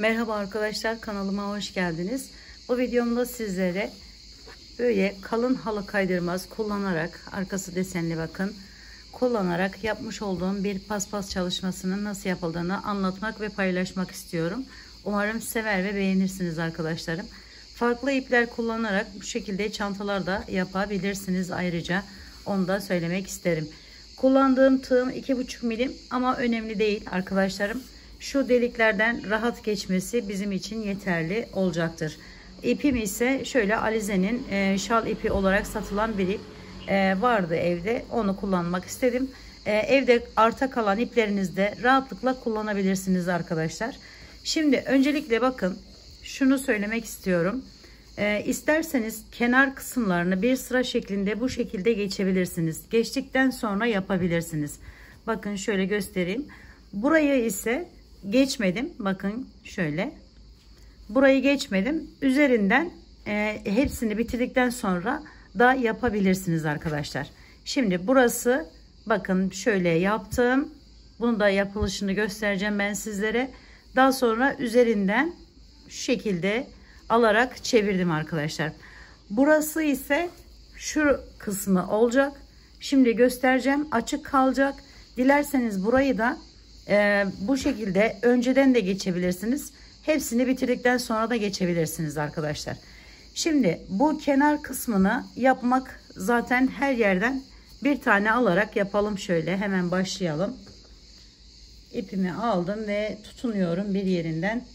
Merhaba arkadaşlar, kanalıma hoş geldiniz. Bu videomda sizlere böyle kalın halı kaydırmaz kullanarak, arkası desenli bakın, kullanarak yapmış olduğum bir paspas çalışmasının nasıl yapıldığını anlatmak ve paylaşmak istiyorum. Umarım sever ve beğenirsiniz arkadaşlarım. Farklı ipler kullanarak bu şekilde çantalar da yapabilirsiniz, ayrıca onu da söylemek isterim. Kullandığım tığım 2,5 milim ama önemli değil arkadaşlarım. Şu deliklerden rahat geçmesi bizim için yeterli olacaktır. İpim ise şöyle Alize'nin şal ipi olarak satılan bir ip vardı evde. Onu kullanmak istedim. Evde arta kalan iplerinizde rahatlıkla kullanabilirsiniz arkadaşlar. Şimdi öncelikle bakın şunu söylemek istiyorum. İsterseniz kenar kısımlarını bir sıra şeklinde bu şekilde geçebilirsiniz. Geçtikten sonra yapabilirsiniz. Bakın şöyle göstereyim. Burayı ise geçmedim. Bakın şöyle. Burayı geçmedim. Üzerinden hepsini bitirdikten sonra da yapabilirsiniz arkadaşlar. Şimdi burası bakın şöyle yaptım. Bunu da yapılışını göstereceğim ben sizlere. Daha sonra üzerinden şu şekilde alarak çevirdim arkadaşlar. Burası ise şu kısmı olacak. Şimdi göstereceğim. Açık kalacak. Dilerseniz burayı da bu şekilde önceden de geçebilirsiniz. Hepsini bitirdikten sonra da geçebilirsiniz arkadaşlar. Şimdi bu kenar kısmını yapmak zaten her yerden bir tane alarak yapalım. Şöyle hemen başlayalım. İpimi aldım ve tutunuyorum bir yerinden.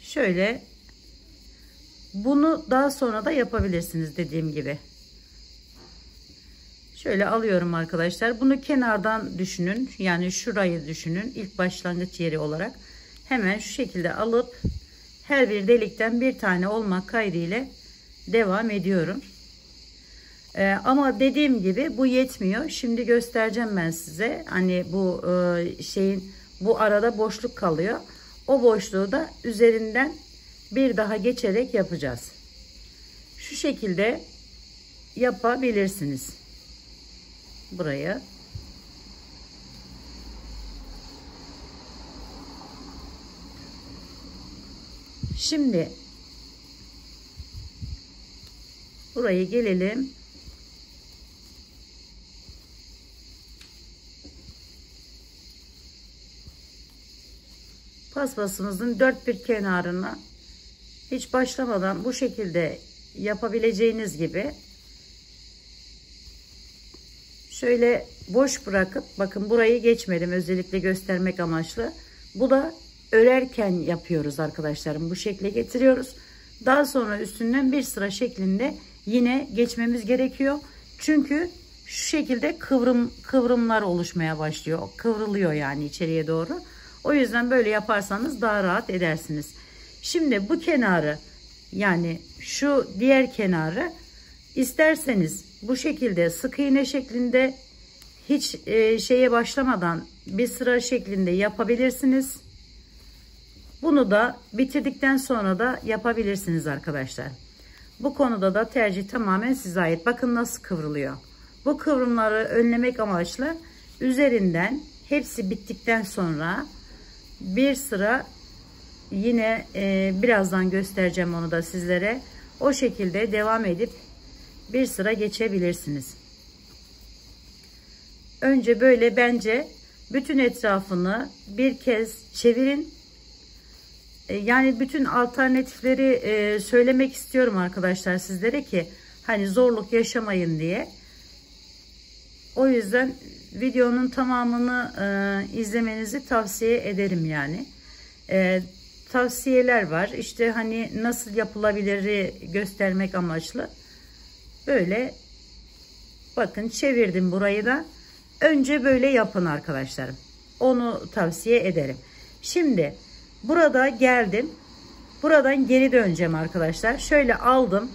Şöyle bunu daha sonra da yapabilirsiniz dediğim gibi. Şöyle alıyorum arkadaşlar. Bunu kenardan düşünün. Yani şurayı düşünün. İlk başlangıç yeri olarak. Hemen şu şekilde alıp her bir delikten bir tane olmak kaydıyla devam ediyorum. Ama dediğim gibi bu yetmiyor. Şimdi göstereceğim ben size. Hani bu bu arada boşluk kalıyor. O boşluğu da üzerinden bir daha geçerek yapacağız. Şu şekilde yapabilirsiniz. Buraya. Şimdi buraya gelelim. Paspasımızın dört bir kenarına hiç başlamadan bu şekilde yapabileceğiniz gibi şöyle boş bırakıp, bakın burayı geçmedim özellikle göstermek amaçlı. Bu da örerken yapıyoruz arkadaşlarım. Bu şekle getiriyoruz. Daha sonra üstünden bir sıra şeklinde yine geçmemiz gerekiyor. Çünkü şu şekilde kıvrımlar oluşmaya başlıyor. Kıvrılıyor yani içeriye doğru. O yüzden böyle yaparsanız daha rahat edersiniz. Şimdi bu kenarı, yani şu diğer kenarı isterseniz bu şekilde sık iğne şeklinde hiç şeye başlamadan bir sıra şeklinde yapabilirsiniz. Bunu da bitirdikten sonra da yapabilirsiniz arkadaşlar. Bu konuda da tercih tamamen size ait. Bakın nasıl kıvrılıyor. Bu kıvrımları önlemek amaçlı üzerinden hepsi bittikten sonra bir sıra yine birazdan göstereceğim onu da sizlere. O şekilde devam edip bir sıra geçebilirsiniz. Önce böyle bence bütün etrafını bir kez çevirin. Yani bütün alternatifleri söylemek istiyorum arkadaşlar sizlere ki hani zorluk yaşamayın diye. O yüzden videonun tamamını izlemenizi tavsiye ederim yani. Tavsiyeler var. İşte hani nasıl yapılabiliri göstermek amaçlı. Böyle bakın çevirdim burayı da. Önce böyle yapın arkadaşlarım. Onu tavsiye ederim. Şimdi burada geldim. Buradan geri döneceğim arkadaşlar. Şöyle aldım.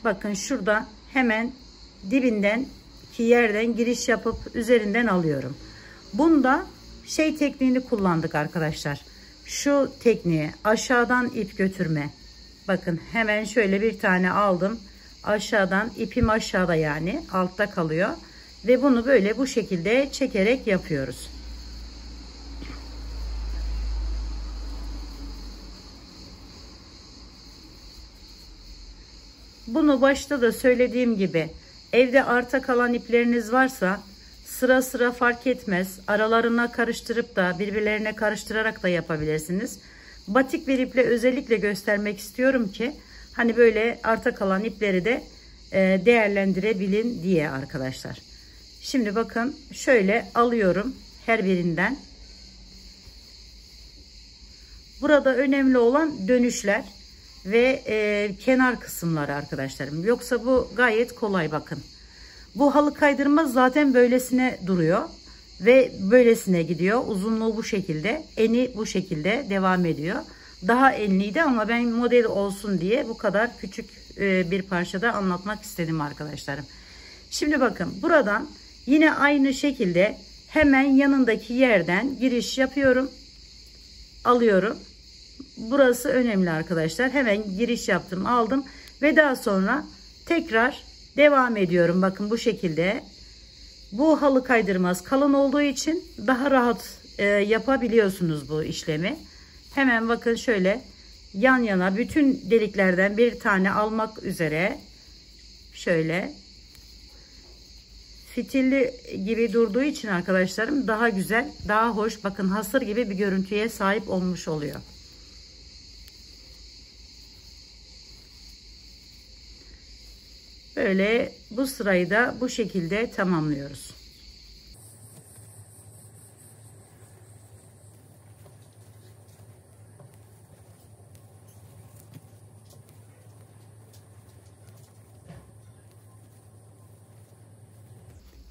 Bakın şurada hemen dibinden ki yerden giriş yapıp üzerinden alıyorum. Bunda tekniğini kullandık arkadaşlar. Şu tekniği, aşağıdan ip götürme. Bakın hemen şöyle bir tane aldım. Aşağıdan ipim aşağıda, yani altta kalıyor. Ve bunu böyle bu şekilde çekerek yapıyoruz. Bunu başta da söylediğim gibi evde arta kalan ipleriniz varsa sıra sıra fark etmez. Aralarına karıştırıp da birbirlerine karıştırarak da yapabilirsiniz. Batik bir iple özellikle göstermek istiyorum ki hani böyle arta kalan ipleri de değerlendirebilin diye arkadaşlar. Şimdi bakın şöyle alıyorum her birinden. Burada önemli olan dönüşler ve kenar kısımları arkadaşlarım. Yoksa bu gayet kolay bakın. Bu halı kaydırma zaten böylesine duruyor ve böylesine gidiyor. Uzunluğu bu şekilde, eni bu şekilde devam ediyor. Daha enliydi ama ben model olsun diye bu kadar küçük bir parçada anlatmak istedim arkadaşlarım. Şimdi bakın buradan yine aynı şekilde hemen yanındaki yerden giriş yapıyorum. Alıyorum. Burası önemli arkadaşlar. Hemen giriş yaptım, aldım ve daha sonra tekrar devam ediyorum. Bakın bu şekilde. Bu halı kaydırmaz kalın olduğu için daha rahat yapabiliyorsunuz bu işlemi. Hemen bakın şöyle yan yana bütün deliklerden bir tane almak üzere şöyle fitilli gibi durduğu için arkadaşlarım daha güzel, daha hoş, bakın hasır gibi bir görüntüye sahip olmuş oluyor. Böyle bu sırayı da bu şekilde tamamlıyoruz.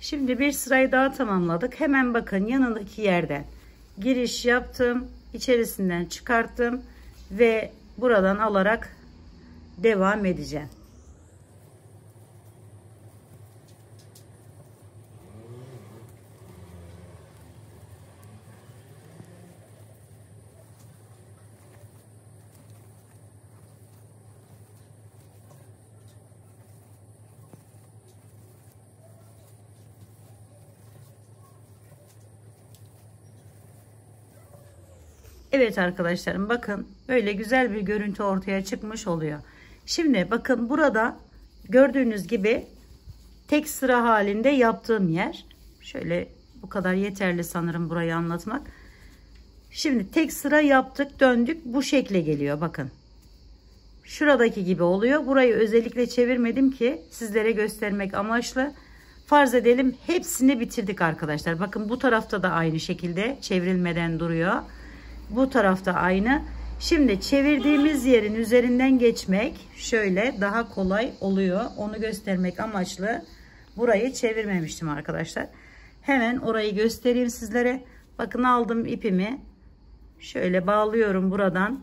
Şimdi bir sırayı daha tamamladık. Hemen bakın yanındaki yerden giriş yaptım. İçerisinden çıkarttım ve buradan alarak devam edeceğim. Evet arkadaşlarım bakın böyle güzel bir görüntü ortaya çıkmış oluyor. Şimdi bakın burada gördüğünüz gibi tek sıra halinde yaptığım yer. Şöyle bu kadar yeterli sanırım burayı anlatmak. Şimdi tek sıra yaptık, döndük, bu şekle geliyor bakın. Şuradaki gibi oluyor. Burayı özellikle çevirmedim ki sizlere göstermek amaçlı. Farz edelim hepsini bitirdik arkadaşlar. Bakın bu tarafta da aynı şekilde çevrilmeden duruyor. Bu tarafta aynı. Şimdi çevirdiğimiz yerin üzerinden geçmek şöyle daha kolay oluyor. Onu göstermek amaçlı burayı çevirmemiştim arkadaşlar. Hemen orayı göstereyim sizlere. Bakın aldım ipimi. Şöyle bağlıyorum buradan.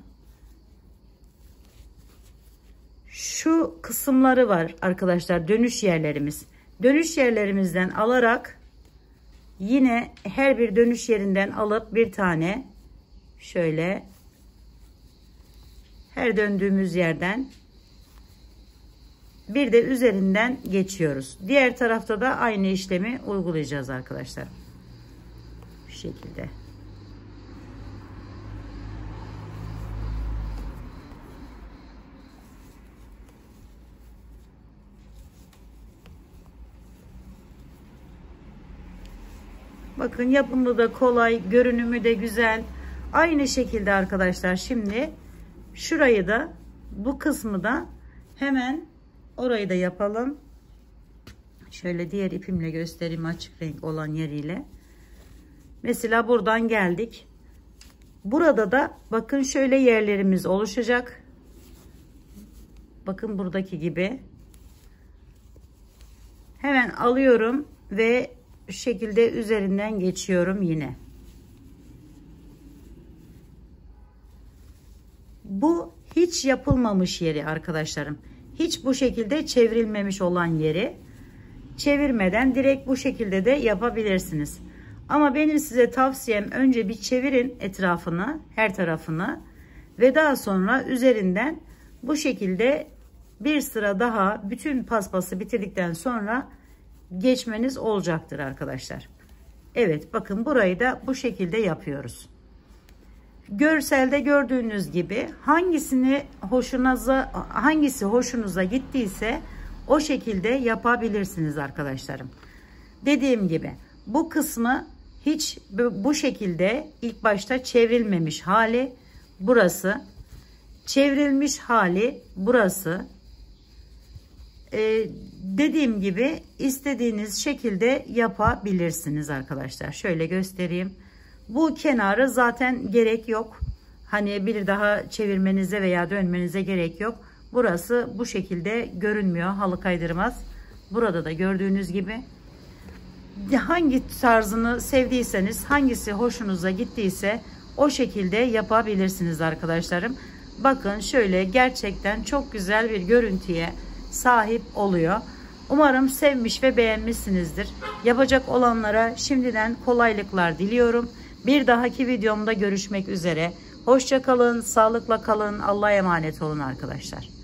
Şu kısımları var arkadaşlar, dönüş yerlerimiz. Dönüş yerlerimizden alarak yine her bir dönüş yerinden alıp bir tane şöyle her döndüğümüz yerden bir de üzerinden geçiyoruz. Diğer tarafta da aynı işlemi uygulayacağız arkadaşlar. Bu şekilde. Bakın yapımı da kolay, görünümü de güzel. Aynı şekilde arkadaşlar şimdi şurayı da bu kısmı da hemen orayı da yapalım. Şöyle diğer ipimle göstereyim açık renk olan yeriyle. Mesela buradan geldik. Burada da bakın şöyle yerlerimiz oluşacak. Bakın buradaki gibi. Hemen alıyorum ve şu şekilde üzerinden geçiyorum yine. Bu hiç yapılmamış yeri arkadaşlarım. Hiç bu şekilde çevrilmemiş olan yeri. Çevirmeden direkt bu şekilde de yapabilirsiniz. Ama benim size tavsiyem önce bir çevirin etrafını, her tarafını ve daha sonra üzerinden bu şekilde bir sıra daha bütün paspası bitirdikten sonra geçmeniz olacaktır arkadaşlar. Evet, bakın burayı da bu şekilde yapıyoruz. Görselde gördüğünüz gibi hangisi hoşunuza gittiyse o şekilde yapabilirsiniz arkadaşlarım. Dediğim gibi bu kısmı hiç bu şekilde ilk başta çevrilmemiş hali burası, çevrilmiş hali burası. Dediğim gibi istediğiniz şekilde yapabilirsiniz arkadaşlar. Şöyle göstereyim. Bu kenarı zaten gerek yok. Hani bir daha çevirmenize veya dönmenize gerek yok. Burası bu şekilde görünmüyor. Halı kaydırmaz. Burada da gördüğünüz gibi. Hangi tarzını sevdiyseniz, hangisi hoşunuza gittiyse o şekilde yapabilirsiniz arkadaşlarım. Bakın şöyle gerçekten çok güzel bir görüntüye sahip oluyor. Umarım sevmiş ve beğenmişsinizdir. Yapacak olanlara şimdiden kolaylıklar diliyorum. Bir dahaki videomda görüşmek üzere. Hoşça kalın, sağlıkla kalın, Allah'a emanet olun arkadaşlar.